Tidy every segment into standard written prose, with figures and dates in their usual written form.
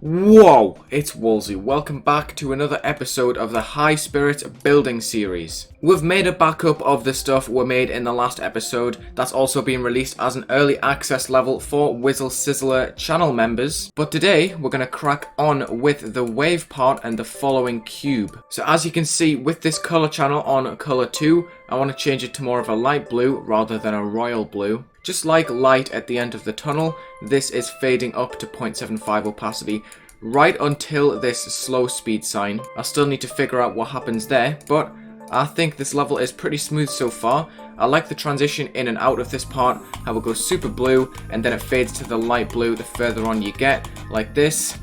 Whoa, it's Wulzy. Welcome back to another episode of the High Spirit Building Series. We've made a backup of the stuff we made in the last episode. That's also been released as an early access level for Whizzle Sizzler channel members. But today, we're going to crack on with the wave part and the following cube. So as you can see, with this color channel on color 2, I want to change it to more of a light blue rather than a royal blue. Just like light at the end of the tunnel, this is fading up to 0.75 opacity right until this slow speed sign. I still need to figure out what happens there, but I think this level is pretty smooth so far. I like the transition in and out of this part, how it goes super blue and then it fades to the light blue the further on you get, like this.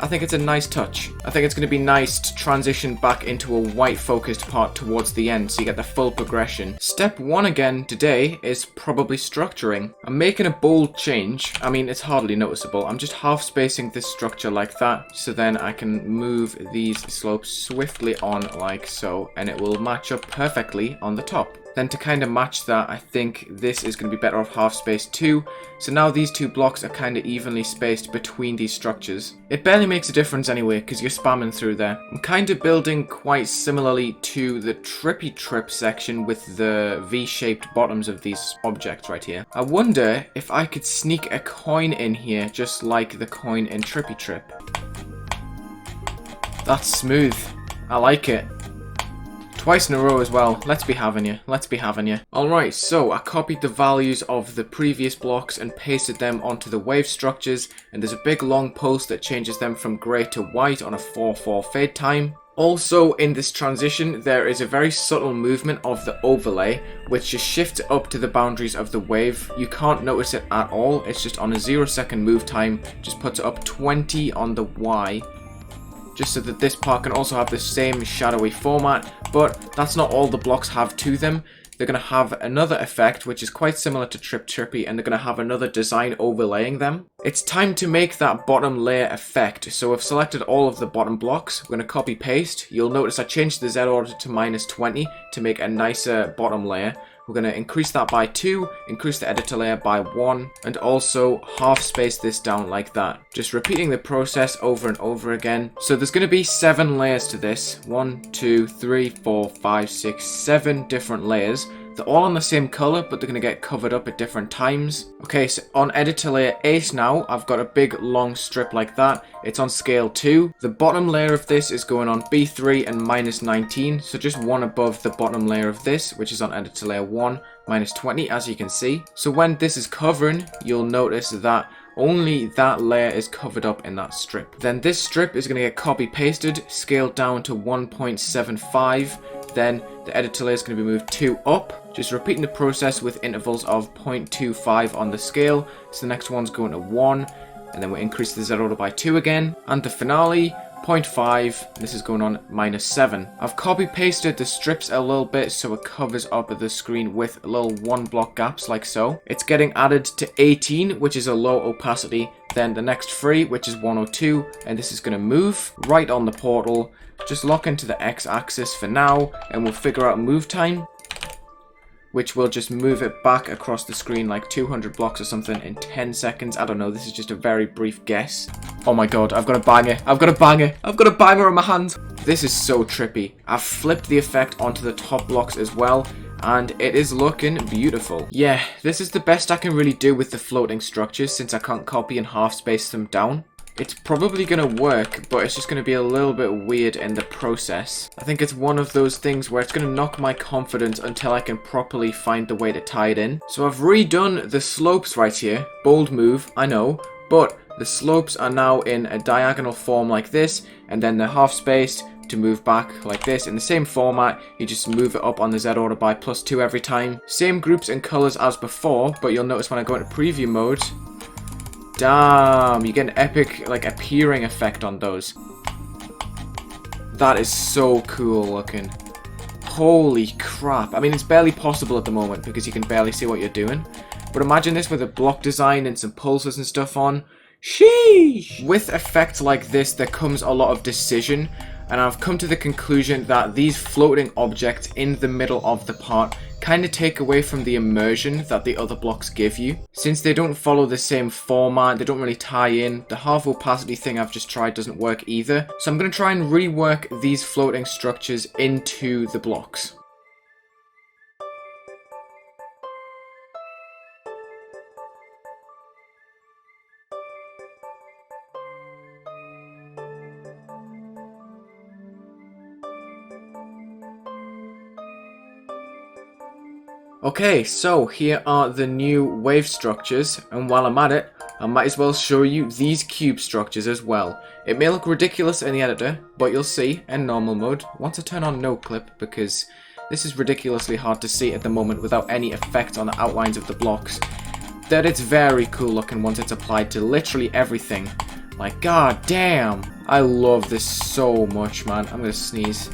I think it's a nice touch. I think it's going to be nice to transition back into a white focused part towards the end so you get the full progression. Step 1 again today is probably structuring. I'm making a bold change. I mean, it's hardly noticeable. I'm just half spacing this structure like that so then I can move these slopes swiftly on like so and it will match up perfectly on the top. Then to kind of match that, I think this is going to be better off half spaced too. So now these two blocks are kind of evenly spaced between these structures. It barely makes a difference anyway because you're spamming through there. I'm kind of building quite similarly to the Trippy Trip section with the V-shaped bottoms of these objects right here. I wonder if I could sneak a coin in here just like the coin in Trippy Trip. That's smooth. I like it. Twice in a row as well. Let's be having you. Let's be having you. Alright, so I copied the values of the previous blocks and pasted them onto the wave structures, and there's a big long post that changes them from grey to white on a 4:4 fade time. Also in this transition there is a very subtle movement of the overlay which just shifts up to the boundaries of the wave. You can't notice it at all, it's just on a 0-second move time, just puts it up 20 on the Y. Just so that this part can also have the same shadowy format, but that's not all the blocks have to them. They're going to have another effect which is quite similar to Trippy, and they're going to have another design overlaying them. It's time to make that bottom layer effect, so I've selected all of the bottom blocks. We're going to copy paste. You'll notice I changed the Z order to -20 to make a nicer bottom layer. We're going to increase that by 2, increase the editor layer by 1, and also half space this down like that. Just repeating the process over and over again. So there's going to be 7 layers to this. 1, 2, 3, 4, 5, 6, 7 different layers. They're all on the same color, but they're going to get covered up at different times. Okay, so on editor layer 8 now, I've got a big long strip like that. It's on scale 2. The bottom layer of this is going on B3 and -19, so just one above the bottom layer of this, which is on editor layer 1, -20, as you can see. So when this is covering, you'll notice that only that layer is covered up in that strip. Then this strip is going to get copy pasted, scaled down to 1.75. Then the editor layer is going to be moved 2 up. Just repeating the process with intervals of 0.25 on the scale. So the next one's going to 1. And then we increase the Z order by 2 again. And the finale, 0.5. This is going on -7. I've copy pasted the strips a little bit so it covers up the screen with little 1 block gaps like so. It's getting added to 18, which is a low opacity. Then the next 3, which is 102, and this is going to move right on the portal. Just lock into the X-axis for now, and we'll figure out move time, which will just move it back across the screen like 200 blocks or something in 10 seconds. I don't know, this is just a very brief guess. Oh my god, I've got a banger. I've got a banger. I've got a banger in my hand. This is so trippy. I've flipped the effect onto the top blocks as well, and it is looking beautiful. Yeah, this is the best I can really do with the floating structures since I can't copy and half space them down. It's probably going to work, but it's just going to be a little bit weird in the process. I think it's one of those things where it's going to knock my confidence until I can properly find the way to tie it in. So I've redone the slopes right here. Bold move, I know, but the slopes are now in a diagonal form like this, and then they're half spaced to move back like this in the same format. You just move it up on the Z order by +2 every time. Same groups and colors as before, but you'll notice when I go into preview mode, damn, you get an epic like appearing effect on those. That is so cool looking. Holy crap. I mean, it's barely possible at the moment because you can barely see what you're doing. But imagine this with a block design and some pulses and stuff on. Sheesh! With effects like this, there comes a lot of decision. and I've come to the conclusion that these floating objects in the middle of the part kind of take away from the immersion that the other blocks give you. Since they don't follow the same format, they don't really tie in, the half opacity thing I've just tried doesn't work either. So I'm going to try and rework these floating structures into the blocks. Okay, so here are the new wave structures, and while I'm at it, I might as well show you these cube structures as well. It may look ridiculous in the editor, but you'll see in normal mode, once I turn on no clip, because this is ridiculously hard to see at the moment without any effect on the outlines of the blocks, that it's very cool looking once it's applied to literally everything. Like, god damn! I love this so much, man. I'm gonna sneeze.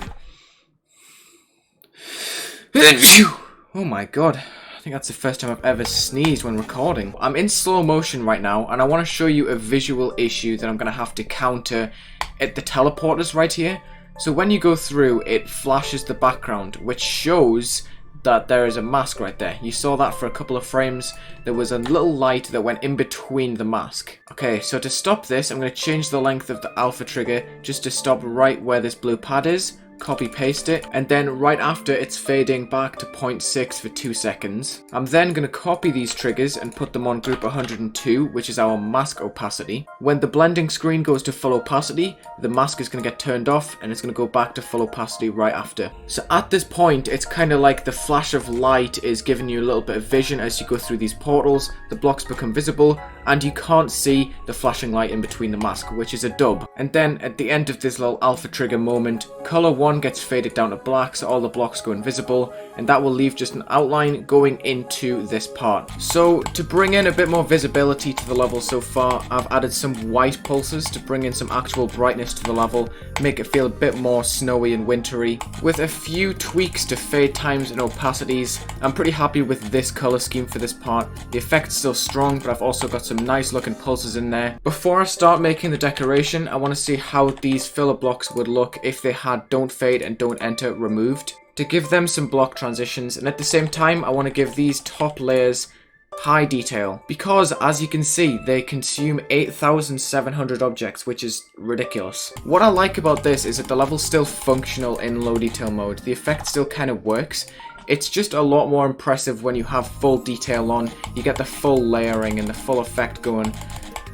Oh my god, I think that's the first time I've ever sneezed when recording. I'm in slow motion right now, and I want to show you a visual issue that I'm going to have to counter at the teleporters right here. So when you go through, it flashes the background, which shows that there is a mask right there. You saw that for a couple of frames. There was a little light that went in between the mask. Okay, so to stop this, I'm going to change the length of the alpha trigger just to stop right where this blue pad is. Copy paste it, and then right after it's fading back to 0.6 for 2 seconds. I'm then going to copy these triggers and put them on group 102, which is our mask opacity. When the blending screen goes to full opacity, the mask is going to get turned off and it's going to go back to full opacity right after. So at this point, it's kind of like the flash of light is giving you a little bit of vision as you go through these portals. The blocks become visible and you can't see the flashing light in between the mask, which is a dub. And then at the end of this little alpha trigger moment, color 1 gets faded down to black, so all the blocks go invisible, and that will leave just an outline going into this part. So to bring in a bit more visibility to the level so far, I've added some white pulses to bring in some actual brightness to the level, make it feel a bit more snowy and wintry. With a few tweaks to fade times and opacities, I'm pretty happy with this color scheme for this part. The effect's still strong, but I've also got some nice looking pulses in there. Before I start making the decoration, I want to see how these filler blocks would look if they had don't fade and don't enter removed, to give them some block transitions, and at the same time I want to give these top layers high detail, because as you can see they consume 8,700 objects, which is ridiculous. What I like about this is that the level's still functional in low detail mode. The effect still kind of works. It's just a lot more impressive when you have full detail on. You get the full layering and the full effect going.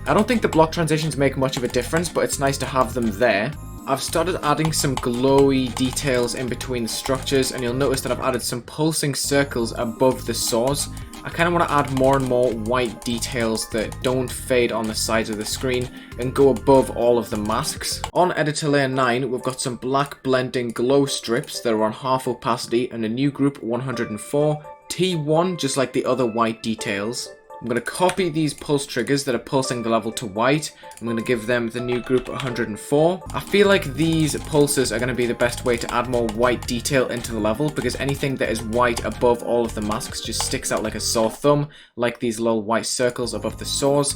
I don't think the block transitions make much of a difference, but it's nice to have them there. I've started adding some glowy details in between the structures, and you'll notice that I've added some pulsing circles above the saws. I kind of want to add more and more white details that don't fade on the sides of the screen and go above all of the masks. On editor layer 9, we've got some black blending glow strips that are on half opacity and a new group 104, T1 just like the other white details. I'm going to copy these pulse triggers that are pulsing the level to white. I'm going to give them the new group 104. I feel like these pulses are going to be the best way to add more white detail into the level, because anything that is white above all of the masks just sticks out like a sore thumb, like these little white circles above the saws.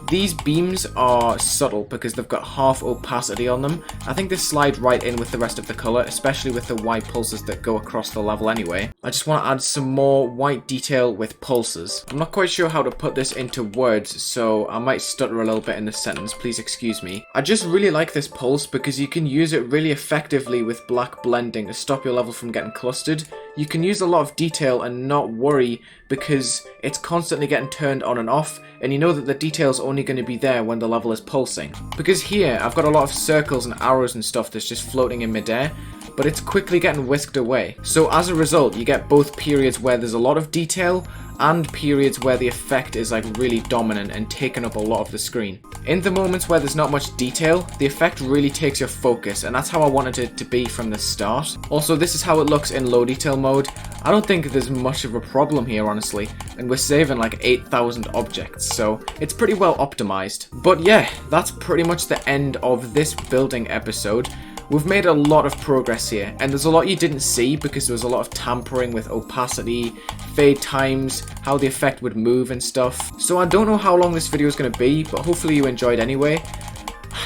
These beams are subtle because they've got half opacity on them. I think they slide right in with the rest of the colour, especially with the white pulses that go across the level anyway. I just want to add some more white detail with pulses. I'm not quite sure how to put this into words, so I might stutter a little bit in this sentence, please excuse me. I just really like this pulse because you can use it really effectively with black blending to stop your level from getting clustered. You can use a lot of detail and not worry because it's constantly getting turned on and off, and you know that the detail's only going to be there when the level is pulsing. Because here, I've got a lot of circles and arrows and stuff that's just floating in midair, but it's quickly getting whisked away. So as a result, you get both periods where there's a lot of detail and periods where the effect is like really dominant and taking up a lot of the screen. In the moments where there's not much detail, the effect really takes your focus, and that's how I wanted it to be from the start. Also, this is how it looks in low detail mode. I don't think there's much of a problem here, honestly, and we're saving like 8,000 objects, so it's pretty well optimized. But yeah, that's pretty much the end of this building episode. We've made a lot of progress here, and there's a lot you didn't see because there was a lot of tampering with opacity, fade times, how the effect would move and stuff. So I don't know how long this video is going to be, but hopefully you enjoyed anyway.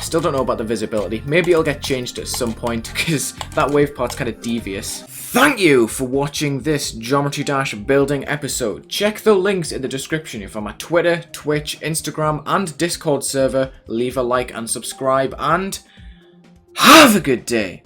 still don't know about the visibility. Maybe it'll get changed at some point, because that wave part's kind of devious. Thank you for watching this Geometry Dash building episode. Check the links in the description if I'm at Twitter, Twitch, Instagram, and Discord server. Leave a like and subscribe, and have a good day.